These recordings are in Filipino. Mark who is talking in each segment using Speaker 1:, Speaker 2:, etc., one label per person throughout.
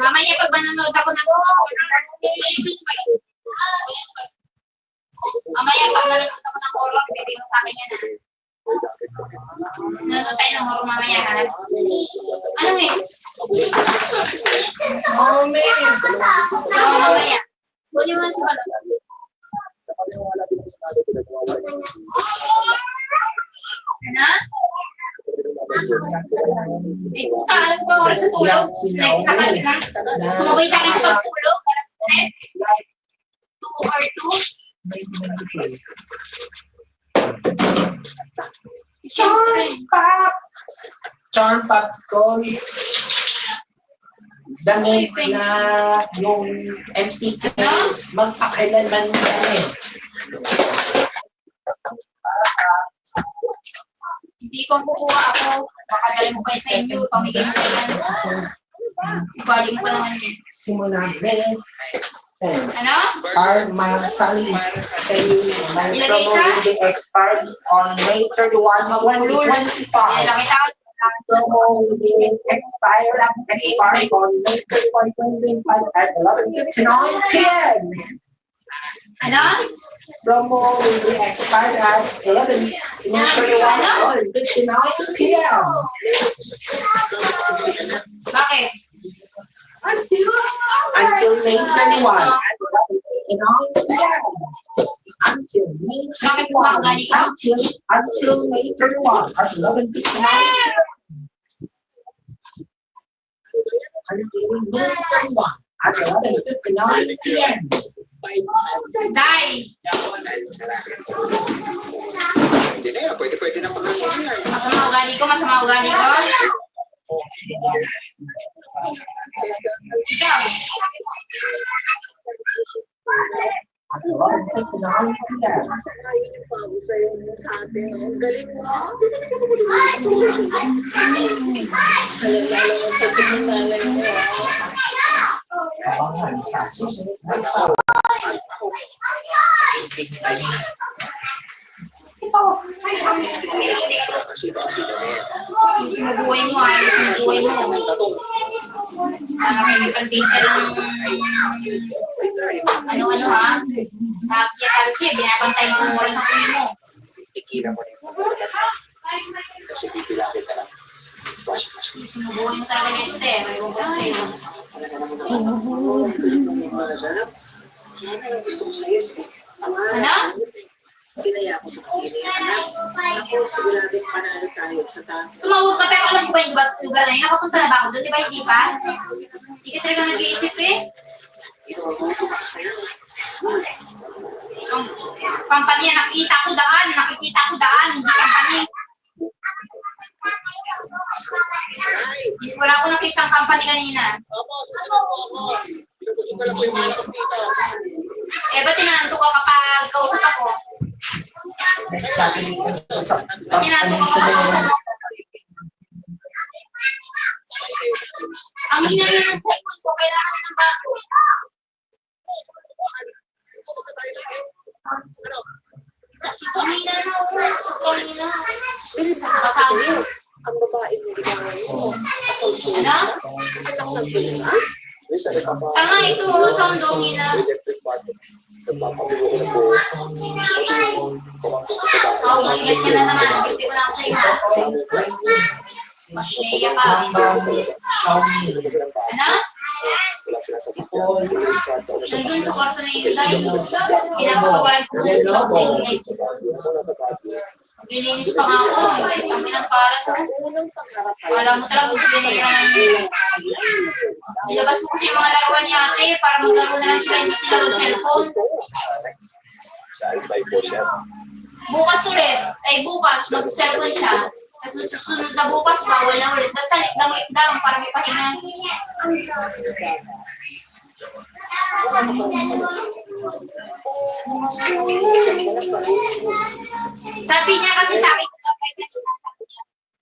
Speaker 1: Mamaya pag manonood ako ng mamaya pag nanonood ako ng horror, bibigyan mo sa akin yan, ha? Nanonood tayo ng horror mamaya, ha? Ano eh? Mamaya. Kunin mo na sa balot. Ano? Eh, puta, alam ko ba oras sa tulog? Nagtagal na. Sumabay sa akin sa pagtulog. 2 or 2.
Speaker 2: Charm pop ko. Damit na yung MCK magpakailanman kami.
Speaker 1: Hindi ko kukuha ako. Makadali mo kayo sa inyo. Pamigay mo sa inyo. Galing pa naman din.
Speaker 2: Simula rin.
Speaker 1: Ano?
Speaker 2: Arma Sali sa my promo will be expired on May 31, 2025.
Speaker 1: Ilagay sa akin.
Speaker 2: Promo will be expired on May 31, 2025 at 11:59 p.m.
Speaker 1: Ano?
Speaker 2: Promo will be expired at 11:59 p.m.
Speaker 1: Bakit?
Speaker 2: Until May 31 at 11:59 p.m. Until May 31 until May 31 at 11:59 p.m. Until May 31 at 11:59 p.m.
Speaker 1: Day!
Speaker 3: Hindi na yan, pwede na pag-asya yan.
Speaker 1: Masama ugali ko, masama ugali ko. Ikaw.
Speaker 3: Ang galing mo.
Speaker 2: Abangan sa susunod na sawa.
Speaker 1: Sinubuhay mo, ayos sinubuhay mo. May nagpag-date lang ano-ano ha. Sabi siya, binabantay mo ang oras ng kunin mo.
Speaker 3: Tikilan mo rin. Kasi pipilapit ka lang.
Speaker 1: Sinubuhay mo talaga nito eh. May ko sa'yo. Ano?
Speaker 3: Kinaya ko sa sili. Ako, siguradong panalo tayo sa tayo.
Speaker 1: Tumawag ka, pero alam ko ba yung lugar na yun? Nakapunta na ba ako doon? Di ba hindi pa? Hindi ka talaga nag-iisip eh.
Speaker 3: Inuuto ko sa'yo.
Speaker 1: Kampanya, nakikita ko daan. Hindi kampanya. Wala ko nakita ang company kanina.
Speaker 3: Opo, pinapusok ka lang po yung mga nakapita.
Speaker 1: Eh, ba't tinanto ka kapag kausap ako?
Speaker 2: Nagsabi ko sa
Speaker 1: Ba't tinanto ka kapag kausap ako? Ang hina rin ng cellphone ko, kailangan ng bago. Ang hina na ako. Ang hina. Kasabi.
Speaker 3: Ang babae mo ginagawa mo.
Speaker 1: Ano? Tama ito, sound ang hina. Oh, mag-get ka na naman. Pipi ko na ako sa'yo ha. Masaya ka. Ano? Nandun sa kwarto na yung guy. Pinapakawalan ko na sa lights. Maglilinis pa nga ako. Ang pinagpara sa wala mo talaga pinira ng nilabas mo kasi yung mga laruan niya ate para maglaro na lang sila, hindi sila mag-cellphone. Bukas ulit. Ay bukas, mag-cellphone siya. At susunod na bukas, bawal na ulit. Basta likdang para may pahinga. Sabi niya kasi sa akin,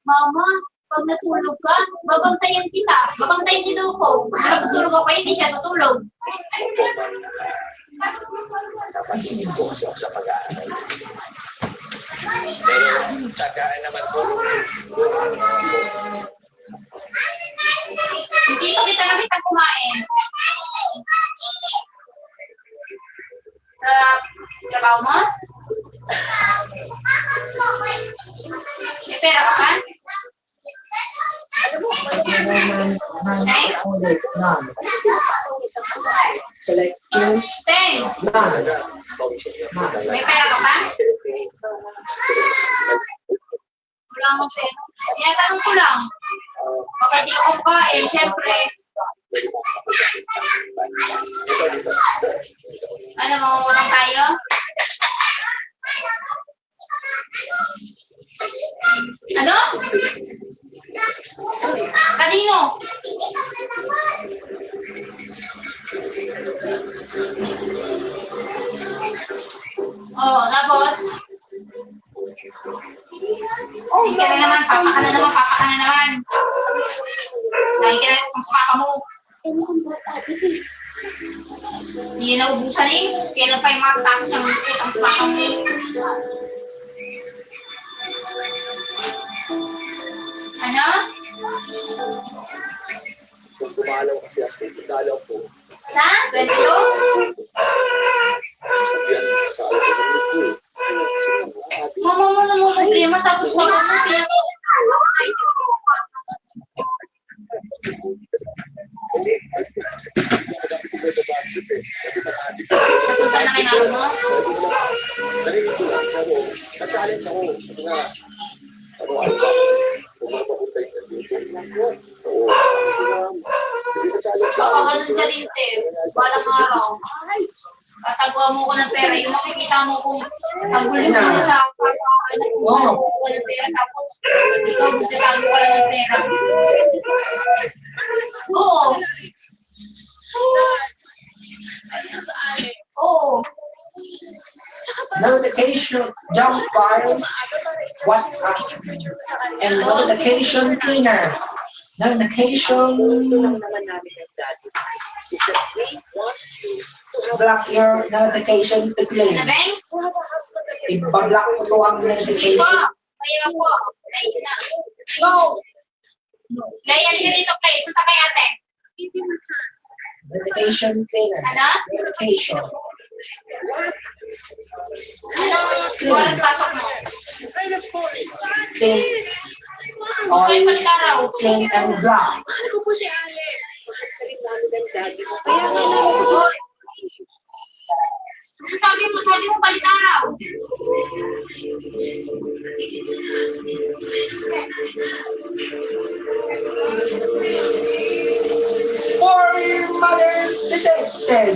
Speaker 1: Mama, pag natulog ka, babantayan kita. Babantayan din ako. Pero tutulog ako, hindi siya tutulog.
Speaker 3: Napatinin ko kasi ako sa pag-aaral. Pero, tsagaan naman po.
Speaker 1: Hindi pa kita nakita kumain? Sa trabaho mo? May pera ka pa?
Speaker 2: None. Select choose.
Speaker 1: 10.
Speaker 2: None. None.
Speaker 1: May pera ka pa? Wala akong pera. Tinatanong ko lang. Baka di ako kumain, syempre. Ano, mangungutang tayo? Ano? Kanino? Oh, tapos? Oh, ka na naman, papa ka na naman. Lagi ka na kung papa mo. Hindi na naubusan eh. Kailan pa yung makatapos ang utang sa papa mo. Ano?
Speaker 4: Kung gumalaw kasi ako, gumalaw po.
Speaker 1: Sa? 22?
Speaker 4: Yan, sa alam ko ng ito.
Speaker 1: Mama mo na mo problema tapos mama mo Napunta na kay mama mo?
Speaker 4: Narinig ko lang, pero na-challenge ako. Kasi nga, ano ba? Kung mapapunta yung nandito. Oo. Hindi na-challenge
Speaker 1: Baka ganun sa dinte. Balang araw. Tatagawa mo ko ng pera. Yung makikita mo kung pagulong mo sa
Speaker 2: Oo.
Speaker 1: ko ng pera tapos ikaw magtatago ka lang ng pera. Oo. Oo.
Speaker 2: Notification jump files, WhatsApp, and notification cleaner. Notification
Speaker 3: naman namin ng dati. Is that we want you to
Speaker 2: block your notification to clean.
Speaker 1: Ano, Beng?
Speaker 2: Ibablock mo to ang
Speaker 1: Sige
Speaker 2: notification.
Speaker 1: po. Kaya po. Kaya na. Go. Kaya halika dito, Clay. Punta kay ate.
Speaker 2: Notification cleaner.
Speaker 1: Ano?
Speaker 2: Notification.
Speaker 1: Anong oras pasok mo?
Speaker 2: Clean.
Speaker 1: Okay,
Speaker 2: All
Speaker 1: palit araw.
Speaker 2: clean and block.
Speaker 3: Ano ko po si Alex? Pagkasalit namin ng daddy mo. Kaya nga
Speaker 1: Hoy. Ano sabi mo? Sabi mo palit araw.
Speaker 2: Four mothers detected.